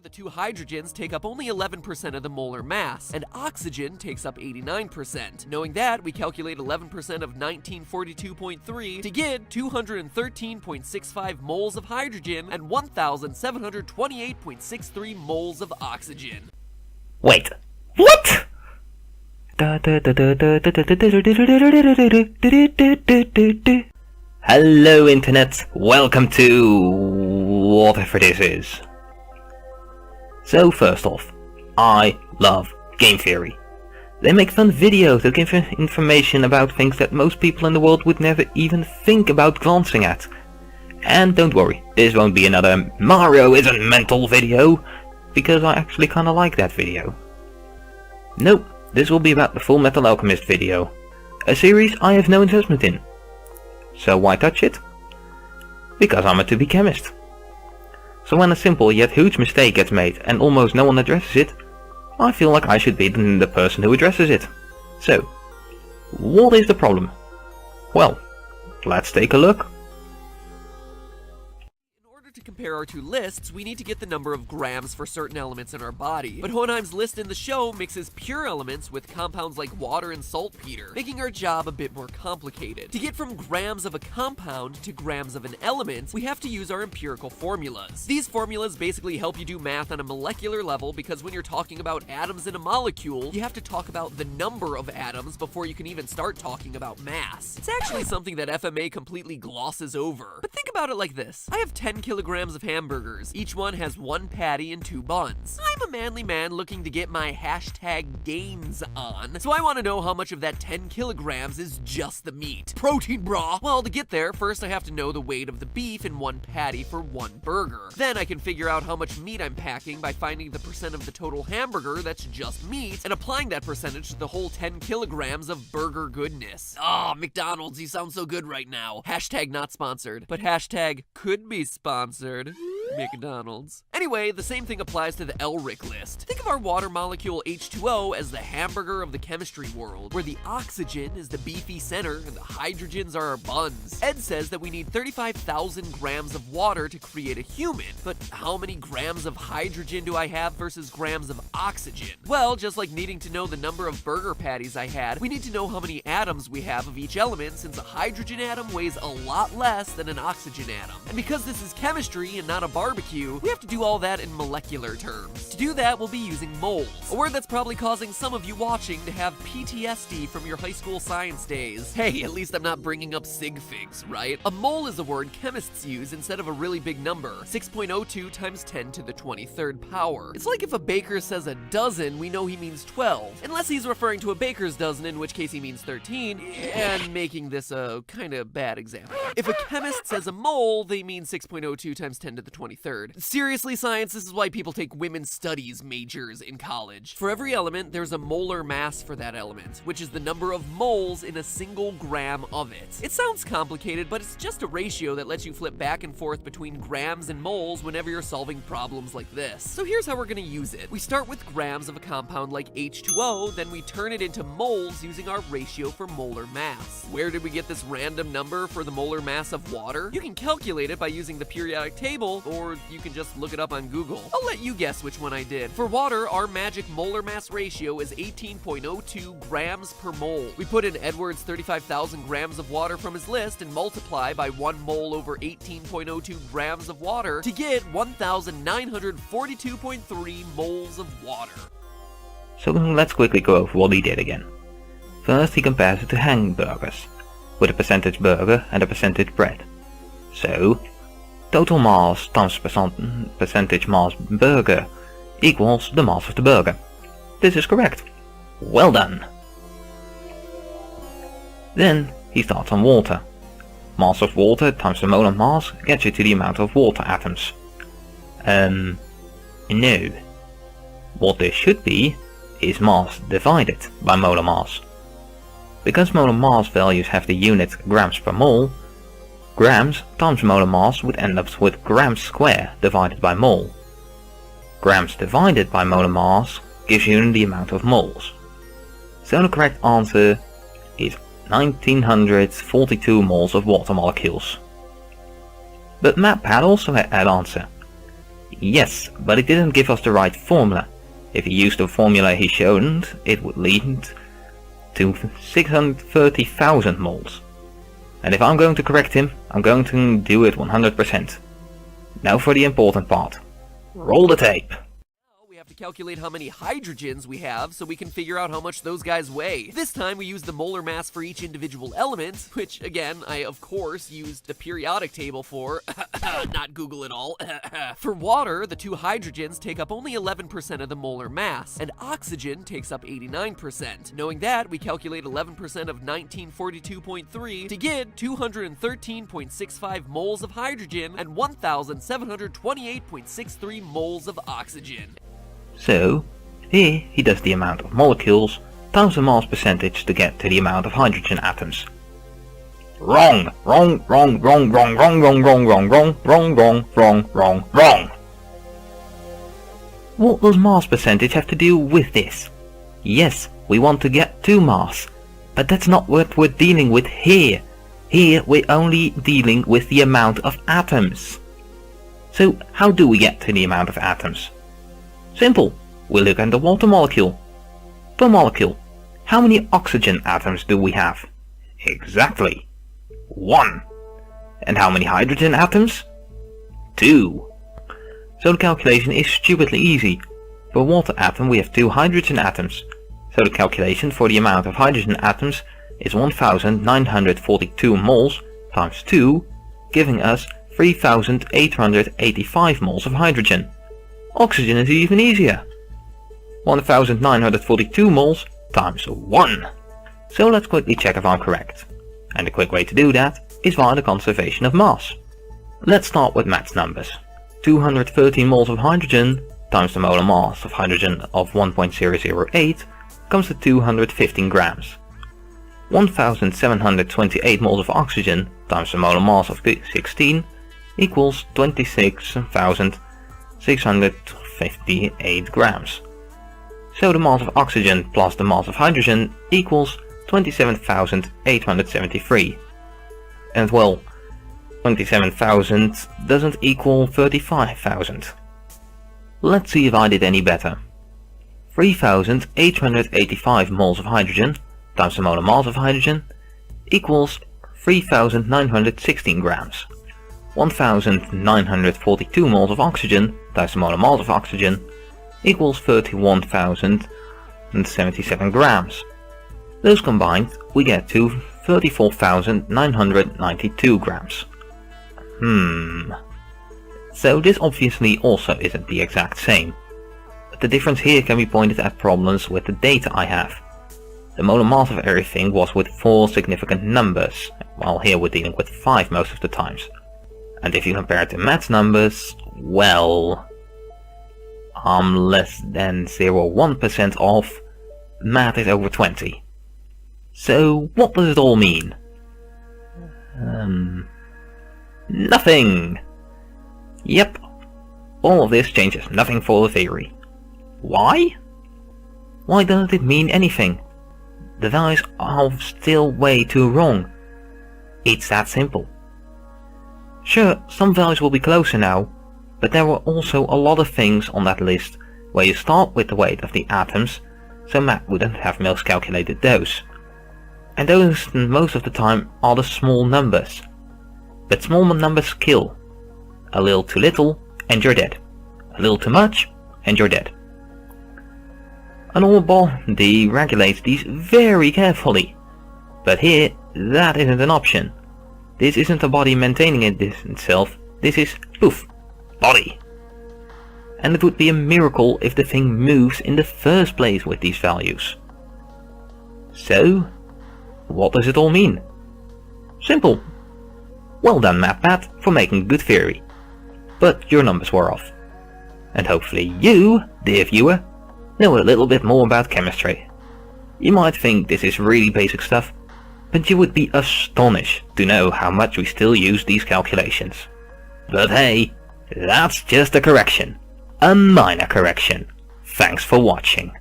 the two hydrogens take up only 11% of the molar mass, and oxygen takes up 89%. Knowing that, we calculate 11% of 1942.3 to get 213.65 moles of hydrogen and 1,728.63 moles of oxygen. Wait, what? Hello Internet, welcome to whatever this is. So first off, I love game theory. They make fun videos that give information about things that most people in the world would never even think about glancing at. And don't worry, this won't be another Mario isn't mental video, because I actually kinda like that video. Nope, this will be about the Fullmetal Alchemist video, a series I have no investment in. So why touch it? Because I'm a to-be chemist. So when a simple yet huge mistake gets made and almost no one addresses it, I feel like I should be the person who addresses it. So, what is the problem? Well, let's take a look. To compare our two lists, we need to get the number of grams for certain elements in our body. But Hohenheim's list in the show mixes pure elements with compounds like water and saltpeter, making our job a bit more complicated. To get from grams of a compound to grams of an element, we have to use our empirical formulas. These formulas basically help you do math on a molecular level because when you're talking about atoms in a molecule, you have to talk about the number of atoms before you can even start talking about mass. It's actually something that FMA completely glosses over. But think about it like this. I have 10 kilograms of hamburgers. Each one has 1 patty and 2 buns. I'm a manly man looking to get my hashtag gains on, so I want to know how much of that 10 kilograms is just the meat. Protein, brah! Well, to get there, first I have to know the weight of the beef in 1 patty for 1 burger. Then I can figure out how much meat I'm packing by finding the percent of the total hamburger that's just meat, and applying that percentage to the whole 10 kilograms of burger goodness. Ah, McDonald's, you sound so good right now. Hashtag not sponsored, but hashtag could be sponsored. McDonald's. Anyway, the same thing applies to the Elric list. Think of our water molecule H2O as the hamburger of the chemistry world, where the oxygen is the beefy center and the hydrogens are our buns. Ed says that we need 35,000 grams of water to create a human, but how many grams of hydrogen do I have versus grams of oxygen? Well, just like needing to know the number of burger patties I had, we need to know how many atoms we have of each element, since a hydrogen atom weighs a lot less than an oxygen atom. And because this is chemistry and not a barbecue, we have to do all that in molecular terms. To do that, we'll be using moles, a word that's probably causing some of you watching to have PTSD from your high school science days. Hey, at least I'm not bringing up sig figs, right? A mole is a word chemists use instead of a really big number, 6.02 times 10 to the 23rd power. It's like if a baker says a dozen, we know he means 12, unless he's referring to a baker's dozen, in which case he means 13, and making this a kinda bad example. If a chemist says a mole, they mean 6.02 times 10 to the 23rd. Seriously, science, this is why people take women's studies majors in college. For every element, there's a molar mass for that element, which is the number of moles in a single gram of it. It sounds complicated, but it's just a ratio that lets you flip back and forth between grams and moles whenever you're solving problems like this. So here's how we're gonna use it. We start with grams of a compound like H2O, then we turn it into moles using our ratio for molar mass. Where did we get this random number for the molar mass of water? You can calculate it by using the periodic table, or you can just look it up on Google. I'll let you guess which one I did. For water, our magic molar mass ratio is 18.02 grams per mole. We put in Edward's 35,000 grams of water from his list and multiply by 1 mole over 18.02 grams of water to get 1,942.3 moles of water. So let's quickly go over what he did again. First he compares it to hamburgers, with a percentage burger and a percentage bread. So, total mass times percentage mass burger equals the mass of the burger. This is correct. Well done. Then he starts on water. Mass of water times the molar mass gets you to the amount of water atoms. No. What this should be is mass divided by molar mass. Because molar mass values have the unit grams per mole, grams times molar mass would end up with grams square divided by mole. Grams divided by molar mass gives you the amount of moles. So the correct answer is 1942 moles of water molecules. But Matt had also had that answer. Yes, but it didn't give us the right formula. If you use the formula he showed, it would lead to 630,000 moles. And if I'm going to correct him, I'm going to do it 100%. Now for the important part. Roll the tape. We have to calculate how many hydrogens we have so we can figure out how much those guys weigh. This time we use the molar mass for each individual element, which again, I of course used the periodic table for, not Google it all. For water, the two hydrogens take up only 11% of the molar mass, and oxygen takes up 89%. Knowing that, we calculate 11% of 1942.3 to get 213.65 moles of hydrogen and 1,728.63 moles of oxygen. So, here he does the amount of molecules times the mass percentage to get to the amount of hydrogen atoms. Wrong! Wrong, wrong, wrong, wrong, wrong, wrong, wrong, wrong, wrong, wrong, wrong, wrong, wrong, wrong. What does mass percentage have to do with this? Yes, we want to get to mass, but that's not what we're dealing with here. Here we're only dealing with the amount of atoms. So how do we get to the amount of atoms? Simple, we look at the water molecule. Per molecule, how many oxygen atoms do we have? Exactly, 1. And how many hydrogen atoms? 2. So the calculation is stupidly easy. Per water atom we have 2 hydrogen atoms. So the calculation for the amount of hydrogen atoms is 1942 moles times 2, giving us 3885 moles of hydrogen. Oxygen is even easier. 1942 moles times 1. So let's quickly check if I'm correct. And a quick way to do that is via the conservation of mass. Let's start with maths numbers. 213 moles of hydrogen times the molar mass of hydrogen of 1.008 comes to 215 grams. 1728 moles of oxygen times the molar mass of 16 equals 26,658 grams. So the mass of oxygen plus the mass of hydrogen equals 27,873. And well, 27,000 doesn't equal 35,000. Let's see if I did any better. 3,885 moles of hydrogen times the molar mass of hydrogen equals 3,916 grams. 1,942 moles of oxygen times the molar mass of oxygen equals 31,077 grams. Those combined we get to 34,992 grams. So this obviously also isn't the exact same. But the difference here can be pointed at problems with the data I have. The molar mass of everything was with 4 significant numbers, while here we're dealing with 5 most of the times. And if you compare it to maths numbers, well, I'm less than 0.1% off, math is over 20. So what does it all mean? Nothing! Yep, all of this changes nothing for the theory. Why? Why doesn't it mean anything? The values are still way too wrong. It's that simple. Sure, some values will be closer now, but there were also a lot of things on that list where you start with the weight of the atoms, so Matt wouldn't have miscalculated those. And those most of the time are the small numbers. But small numbers kill. A little too little and you're dead. A little too much and you're dead. A normal body regulates these very carefully. But here, that isn't an option. This isn't a body maintaining itself, this is poof, body. And it would be a miracle if the thing moves in the first place with these values. So, what does it all mean? Simple. Well done MatPat for making a good theory. But your numbers were off. And hopefully you, dear viewer, know a little bit more about chemistry. You might think this is really basic stuff, but you would be astonished to know how much we still use these calculations. But hey, that's just a correction. A minor correction. Thanks for watching.